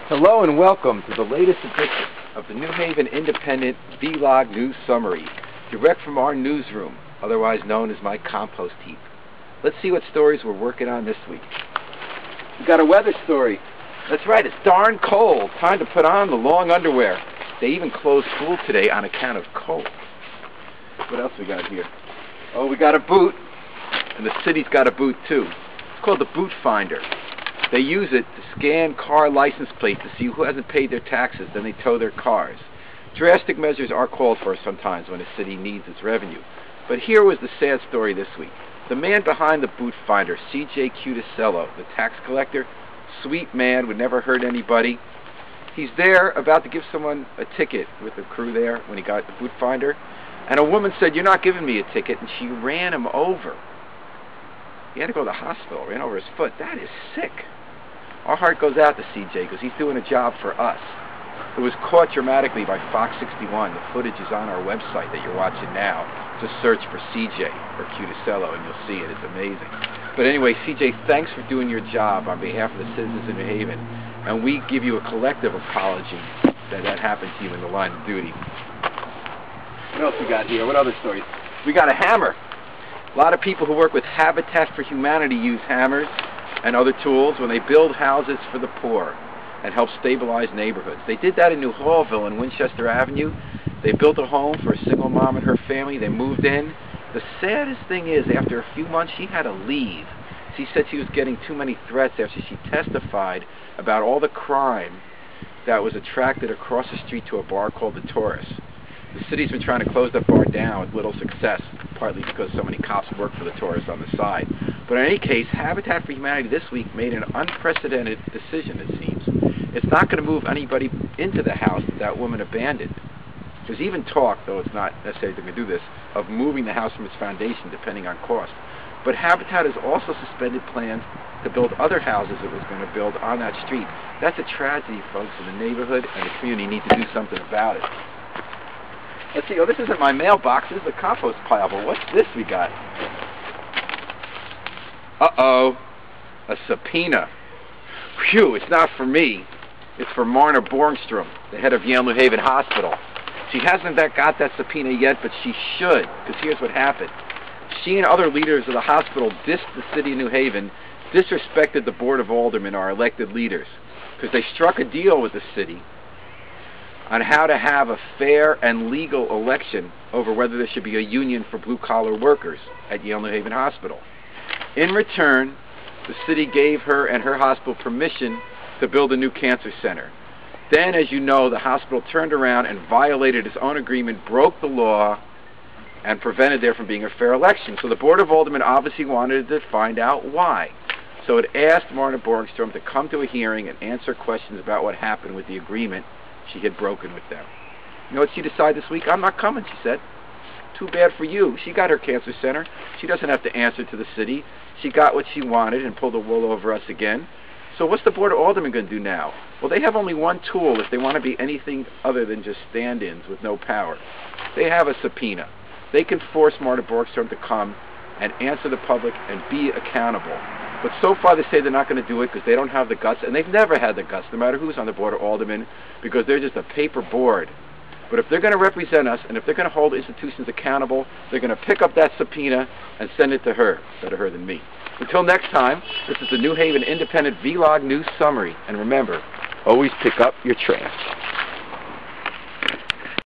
Hello and welcome to the latest edition of the New Haven Independent Vlog News Summary, direct from our newsroom, otherwise known as my compost heap. Let's see what stories we're working on this week. We got a weather story. That's right, it's darn cold. Time to put on the long underwear. They even closed school today on account of cold. What else we got here? Oh, we got a boot, and the city's got a boot too. It's called the Boot Finder. They use it to scan car license plates to see who hasn't paid their taxes, then they tow their cars. Drastic measures are called for sometimes when a city needs its revenue. But here was the sad story this week. The man behind the Boot Finder, C.J. Cuticello, the tax collector, sweet man, would never hurt anybody. He's there about to give someone a ticket with the crew there when he got the Boot Finder, and a woman said, "You're not giving me a ticket," and she ran him over. He had to go to the hospital, ran over his foot. That is sick. Our heart goes out to CJ because he's doing a job for us. It was caught dramatically by Fox 61. The footage is on our website that you're watching now. Just search for CJ or Cuticello and you'll see it. It's amazing. But anyway, CJ, thanks for doing your job on behalf of the citizens of New Haven. And we give you a collective apology that happened to you in the line of duty. What else we got here? What other stories? We got a hammer. A lot of people who work with Habitat for Humanity use hammers and other tools when they build houses for the poor and help stabilize neighborhoods. They did that in New Hallville and Winchester Avenue. They built a home for a single mom and her family. They moved in. The saddest thing is, after a few months, she had to leave. She said she was getting too many threats after she testified about all the crime that was attracted across the street to a bar called the Taurus. The city's been trying to close that bar down with little success, partly because so many cops work for the Taurus on the side. But in any case, Habitat for Humanity this week made an unprecedented decision, it seems. It's not going to move anybody into the house that woman abandoned. There's even talk, though it's not necessarily going to do this, of moving the house from its foundation, depending on cost. But Habitat has also suspended plans to build other houses it was going to build on that street. That's a tragedy, folks, and the neighborhood and the community need to do something about it. Let's see, oh, this isn't my mailbox, this is a compost pile, but what's this we got? Uh-oh, a subpoena. Phew, it's not for me. It's for Marna Borgstrom, the head of Yale New Haven Hospital. She hasn't got that subpoena yet, but she should, because here's what happened. She and other leaders of the hospital dissed the city of New Haven, disrespected the Board of Aldermen, our elected leaders, because they struck a deal with the city on how to have a fair and legal election over whether there should be a union for blue-collar workers at Yale New Haven Hospital. In return, the city gave her and her hospital permission to build a new cancer center. Then, as you know, the hospital turned around and violated its own agreement, broke the law, and prevented there from being a fair election. So the Board of Aldermen obviously wanted to find out why. So it asked Marna Borgstrom to come to a hearing and answer questions about what happened with the agreement she had broken with them. You know what she decided this week? I'm not coming, she said. Too bad for you. She got her cancer center. She doesn't have to answer to the city. She got what she wanted and pulled the wool over us again. So what's the Board of Aldermen going to do now? Well, they have only one tool if they want to be anything other than just stand-ins with no power. They have a subpoena. They can force Marna Borgstrom to come and answer the public and be accountable. But so far they say they're not going to do it because they don't have the guts, and they've never had the guts, no matter who's on the Board of Aldermen, because they're just a paper board. But if they're going to represent us, and if they're going to hold institutions accountable, they're going to pick up that subpoena and send it to her. Better her than me. Until next time, this is the New Haven Independent Vlog News Summary. And remember, always pick up your trash.